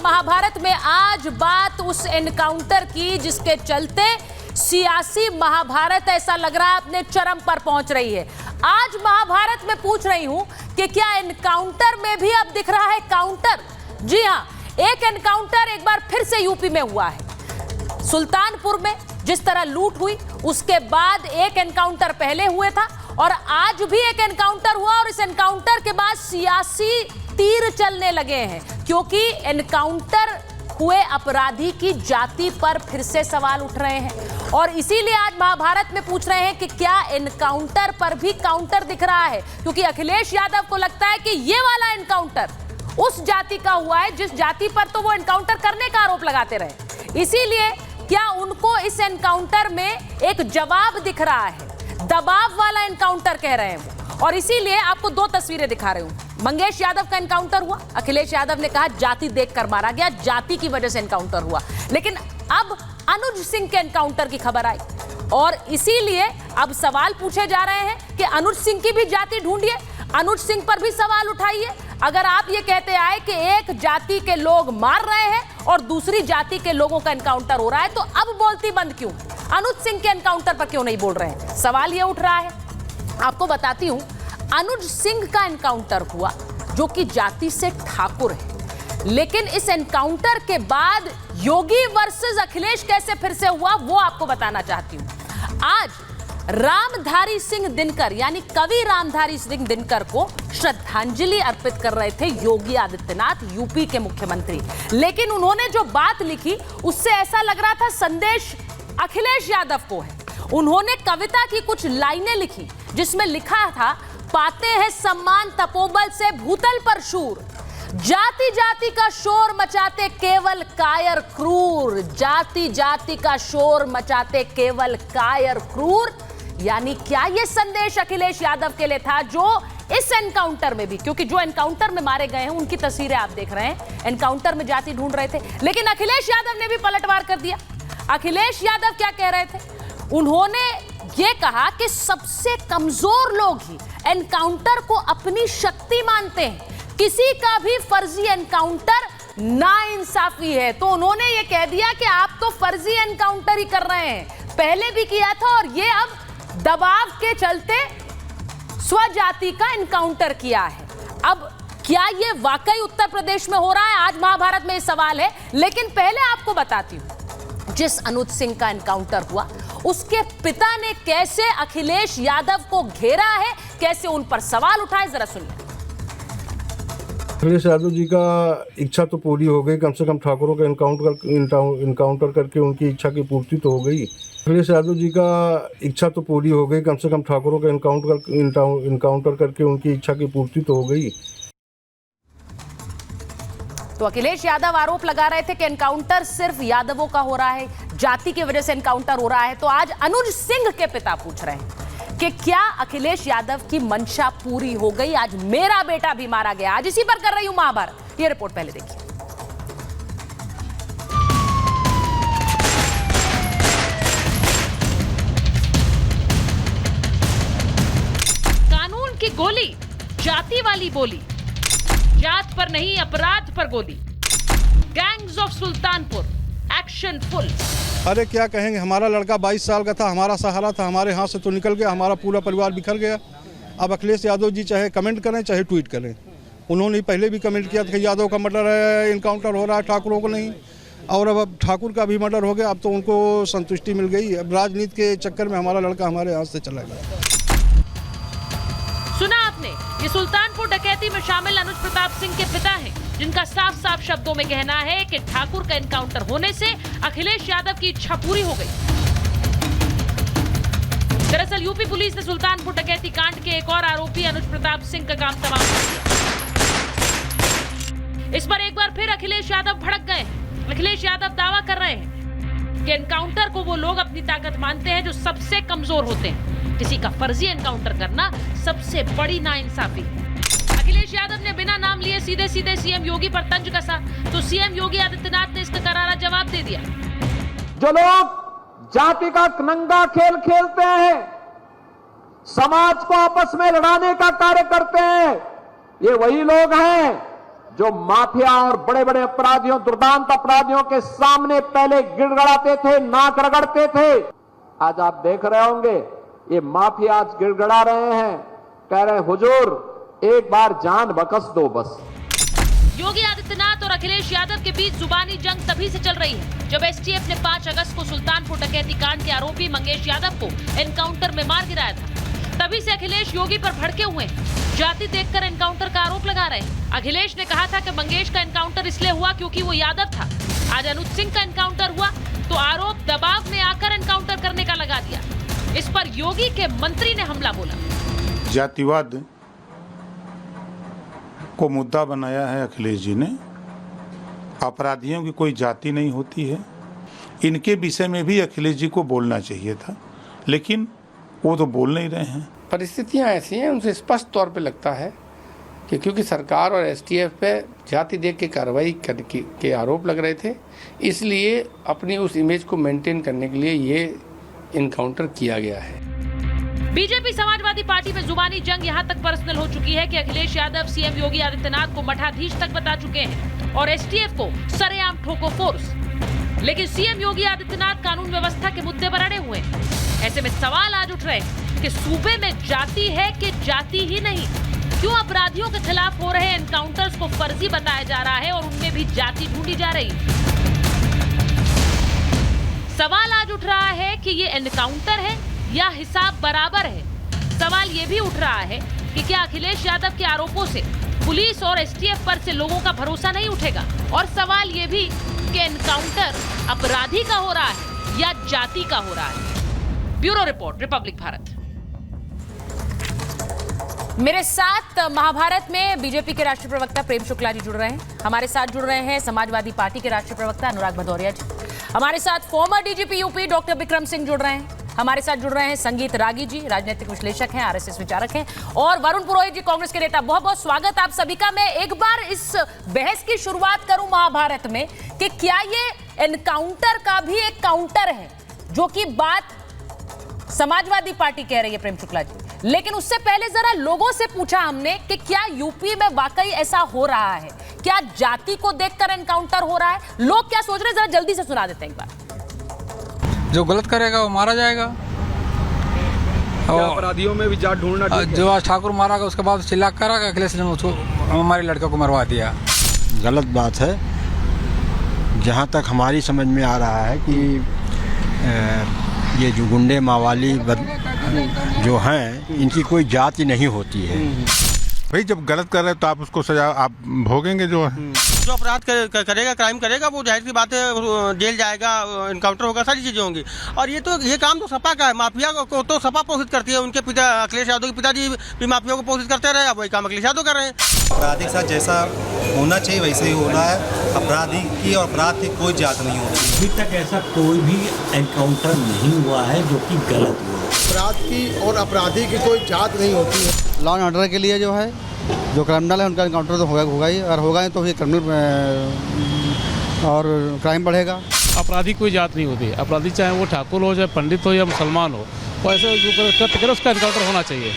महाभारत में आज बात उस एनकाउंटर की जिसके चलते सियासी महाभारत ऐसा लग रहा है अपने चरम पर पहुंच रही है। आज महाभारत में पूछ रही हूं कि क्या एनकाउंटर में भी अब दिख रहा है काउंटर? जी हां, एक एनकाउंटर एक बार फिर से यूपी में हुआ है। सुल्तानपुर में जिस तरह लूट हुई उसके बाद एक एनकाउंटर पहले हुए था और आज भी एक एनकाउंटर हुआ और इस एनकाउंटर के बाद सियासी तीर चलने लगे हैं क्योंकि एनकाउंटर हुए अपराधी की जाति पर फिर से सवाल उठ रहे हैं और इसीलिए आज महाभारत में पूछ रहे हैं कि क्या एनकाउंटर पर भी काउंटर दिख रहा है, क्योंकि अखिलेश यादव को लगता है कि ये वाला एनकाउंटर उस जाति का हुआ है जिस जाति पर तो वो एनकाउंटर करने का आरोप लगाते रहे। इसीलिए क्या उनको इस एनकाउंटर में एक जवाब दिख रहा है, दबाव वाला एनकाउंटर कह रहे हैं वो। और इसीलिए आपको दो तस्वीरें दिखा रही हूं। मंगेश यादव का एनकाउंटर हुआ, अखिलेश यादव ने कहा जाति देखकर मारा गया, जाति की वजह से एनकाउंटर हुआ। लेकिन अब अनुज सिंह के एनकाउंटर की खबर आई और इसीलिए अब सवाल पूछे जा रहे हैं कि अनुज सिंह की भी जाति ढूंढिए, अनुज सिंह पर भी सवाल उठाइए। अगर आप ये कहते आए कि एक जाति के लोग मार रहे हैं और दूसरी जाति के लोगों का एनकाउंटर हो रहा है तो अब बोलती बंद क्यों? अनुज सिंह के एनकाउंटर पर क्यों नहीं बोल रहे हैं? सवाल ये उठ रहा है। आपको बताती हूं, अनुज सिंह का एनकाउंटर हुआ जो कि जाति से ठाकुर है, लेकिन इस एनकाउंटर के बाद योगी वर्सेस अखिलेश कैसे फिर से हुआ वो आपको बताना चाहती हूं। आज रामधारी सिंह दिनकर यानी कवि रामधारी सिंह दिनकर को श्रद्धांजलि अर्पित कर रहे थे योगी आदित्यनाथ, यूपी के मुख्यमंत्री। लेकिन उन्होंने जो बात लिखी उससे ऐसा लग रहा था संदेश अखिलेश यादव को है। उन्होंने कविता की कुछ लाइनें लिखी जिसमें लिखा था, पाते हैं सम्मान तपोबल से भूतल पर शूर, जाति जाति का शोर मचाते केवल कायर क्रूर, जाति जाति का शोर मचाते केवल कायर क्रूर। यानी क्या यह संदेश अखिलेश यादव के लिए था जो इस एनकाउंटर में भी, क्योंकि जो एनकाउंटर में मारे गए हैं उनकी तस्वीरें आप देख रहे हैं, एनकाउंटर में जाति ढूंढ रहे थे, लेकिन अखिलेश यादव ने भी पलटवार कर दिया। अखिलेश यादव क्या कह रहे थे? उन्होंने ये कहा कि सबसे कमजोर लोग ही एनकाउंटर को अपनी शक्ति मानते हैं, किसी का भी फर्जी एनकाउंटर नाइंसाफी है। तो उन्होंने ये कह दिया कि आप तो फर्जी एनकाउंटर ही कर रहे हैं, पहले भी किया था और ये अब दबाव के चलते स्वजाति का एनकाउंटर किया है। अब क्या ये वाकई उत्तर प्रदेश में हो रहा है? आज महाभारत में ये सवाल है। लेकिन पहले आपको बताती हूं, जिस अनुज सिंह का एनकाउंटर हुआ उसके पिता ने कैसे अखिलेश यादव को घेरा है, कैसे उन पर सवाल उठाए, जरा सुनिए। अखिलेश यादव जी का इच्छा तो पूरी हो गई, कम से कम ठाकुरों का इनकाउंटर करके उनकी इच्छा की पूर्ति तो हो गई। अखिलेश यादव जी का इच्छा तो पूरी हो गई, कम से कम ठाकुरों का इनकाउंटर करके उनकी इच्छा की पूर्ति तो हो गई। तो अखिलेश यादव आरोप लगा रहे थे कि एनकाउंटर सिर्फ यादवों का हो रहा है, जाति की वजह से एनकाउंटर हो रहा है। तो आज अनुज सिंह के पिता पूछ रहे हैं कि क्या अखिलेश यादव की मंशा पूरी हो गई? आज मेरा बेटा भी मारा गया। आज इसी पर कर रही हूं महाभारत। ये रिपोर्ट पहले देखिए। कानून की गोली, जाति वाली बोली, जात पर नहीं अपराध पर गोली। Gangs of Sultanpur action full. अरे क्या कहेंगे, हमारा लड़का 22 साल का था, हमारा सहारा था, हमारे हाथ से तो निकल गया, हमारा पूरा परिवार बिखर गया। अब अखिलेश यादव जी चाहे कमेंट करें चाहे ट्वीट करें, उन्होंने पहले भी कमेंट किया था कि यादव का मर्डर है, इनकाउंटर हो रहा है, ठाकुरों को नहीं। और अब ठाकुर का भी मर्डर हो गया, अब तो उनको संतुष्टि मिल गई। अब राजनीति के चक्कर में हमारा लड़का हमारे हाथ से चला गया। सुना आपने, ये सुल्तानपुर डकैती में शामिल अनुज प्रताप सिंह के पिता हैं, जिनका साफ साफ शब्दों में कहना है कि ठाकुर का एनकाउंटर होने से अखिलेश यादव की इच्छा पूरी हो गई। दरअसल यूपी पुलिस ने सुल्तानपुर डकैती कांड के एक और आरोपी अनुज प्रताप सिंह का काम तमाम कर दिया। इस पर एक बार फिर अखिलेश यादव भड़क गए। अखिलेश यादव दावा कर रहे हैं कि एनकाउंटर को वो लोग अपनी ताकत मानते हैं जो सबसे कमजोर होते हैं। किसी का फर्जी एनकाउंटर करना सबसे बड़ी नाइंसाफी है। अखिलेश यादव ने बिना नाम लिए सीधे सीधे सीएम योगी पर तंज कसा, तो सीएम योगी आदित्यनाथ ने इसका करारा जवाब दे दिया। जो लोग जाति का नंगा खेल खेलते हैं, समाज को आपस में लड़ाने का कार्य करते हैं, ये वही लोग हैं जो माफिया और बड़े बड़े अपराधियों, दुर्दांत अपराधियों के सामने पहले गिड़गड़ाते थे, नाक रगड़ते थे, आज आप देख रहे होंगे ये माफिया आज गिड़गड़ा रहे हैं, कह रहे हुजूर एक बार जान बख्श दो बस। योगी आदित्यनाथ और अखिलेश यादव के बीच जुबानी जंग तभी से चल रही है जब एसटीएफ ने 5 अगस्त को सुल्तानपुर डकैती कांड के आरोपी मंगेश यादव को एनकाउंटर में मार गिराया था। तभी से अखिलेश योगी पर भड़के हुए हैं, जाति देखकर एनकाउंटर का आरोप लगा रहे हैं। अखिलेश ने कहा था कि मंगेश का एनकाउंटर इसलिए हुआ क्योंकि वो यादव था। आज अनुज सिंह का एनकाउंटर हुआ तो आरोप दबाव में आकर एनकाउंटर करने का लगा दिया। इस पर योगी के मंत्री ने हमला बोला। जातिवाद को मुद्दा बनाया है अखिलेश जी ने। अपराधियों की कोई जाति नहीं होती है। इनके विषय में भी अखिलेश जी को बोलना चाहिए था, लेकिन वो तो बोल नहीं रहे हैं। परिस्थितियां ऐसी हैं, उनसे स्पष्ट तौर पे लगता है कि क्योंकि सरकार और एसटीएफ पे जाति देख के कार्रवाई करने के आरोप लग रहे थे, इसलिए अपनी उस इमेज को मेंटेन करने के लिए ये इनकाउंटर किया गया है। बीजेपी समाजवादी पार्टी में जुबानी जंग यहां तक पर्सनल हो चुकी है कि अखिलेश यादव सीएम योगी आदित्यनाथ को मठाधीश तक बता चुके हैं और एसटीएफ को सरेआम ठोको फोर्स। लेकिन सीएम योगी आदित्यनाथ कानून व्यवस्था के मुद्दे पर अड़े हुए हैं। ऐसे में सवाल आज उठ रहे हैं कि सूबे में जाति है कि जाति ही नहीं। क्यों अपराधियों के खिलाफ हो रहे एनकाउंटर्स को फर्जी बताया जा रहा है और उनमें भी जाति ढूंढी जा रही है। सवाल आज उठ रहा है कि ये एनकाउंटर है या हिसाब बराबर है। सवाल ये भी उठ रहा है कि क्या अखिलेश यादव के आरोपों से पुलिस और एसटीएफ पर से लोगों का भरोसा नहीं उठेगा। और सवाल ये भी कि एनकाउंटर अपराधी का हो रहा है या जाति का हो रहा है। Bureau report, Republic Bharat. मेरे साथ महाभारत में बीजेपी के राष्ट्रीय प्रवक्ता प्रेम शुक्ला जी जुड़ रहे हैं। हमारे साथ जुड़ रहे हैं समाजवादी पार्टी के राष्ट्रीय प्रवक्ता अनुराग भदौरिया जी। हमारे साथ farmer DGP UP doctor Bikram Singh जुड़ रहे हैं। हमारे साथ जुड़ रहे हैं संगीत रागी जी, राजनीतिक विश्लेषक हैं, आरएसएस विचारक हैं, और वरुण पुरोहित जी, कांग्रेस के नेता। बहुत बहुत स्वागत आप सभी का। मैं एक बार इस बहस की शुरुआत करूं महाभारत में कि क्या ये एनकाउंटर का भी एक काउंटर है, जो कि बात समाजवादी पार्टी कह रही है प्रेम शुक्ला जी। लेकिन उससे पहले जरा लोगों से पूछा हमने कि क्या यूपी में वाकई ऐसा हो रहा है, क्या जाति को देखकर एनकाउंटर हो रहा है, लोग क्या सोच रहे हैं, जरा जल्दी से सुना देते हैं एक बार। जो गलत करेगा वो मारा जाएगा। और अपराधियों में भी जात ढूंढना, जो आज ठाकुर मारा गया उसके बाद चिल्ला करा अखिलेश ने उसको हमारे लड़के को मरवा दिया। गलत बात है। जहाँ तक हमारी समझ में आ रहा है कि ये जो गुंडे मावाली जो हैं, इनकी कोई जाति नहीं होती है। भाई जब गलत कर रहे हैं तो आप उसको सजा आप भोगेंगे। जो अपराध करेगा, क्राइम करेगा, वो जाहिर सी बात है जेल जाएगा, इनकाउंटर होगा, सारी चीजें होंगी। और ये काम तो सपा का है। माफिया को तो सपा पोषित करती है। उनके पिता अखिलेश यादव के पिताजी भी माफिया को पोषित करते रहे, अब वही काम अखिलेश यादव कर रहे हैं। अपराधी के साथ जैसा होना चाहिए वैसे ही होना है। अपराधी की और अपराध की कोई जात नहीं होती। अभी तक ऐसा कोई भी एनकाउंटर नहीं हुआ है जो कि गलत हुआ। अपराध की और अपराधी की कोई जात नहीं होती है। लॉ एंड ऑर्डर के लिए जो है, जो क्रिमिनल है उनका एनकाउंटर तो होगा ही। अगर होगा तो फिर क्रिमिनल और क्राइम बढ़ेगा। अपराधी कोई जात नहीं होती। अपराधी चाहे वो ठाकुर हो, चाहे पंडित हो या मुसलमान हो, वो ऐसे जो कृत्य करे उसका एनकाउंटर होना चाहिए।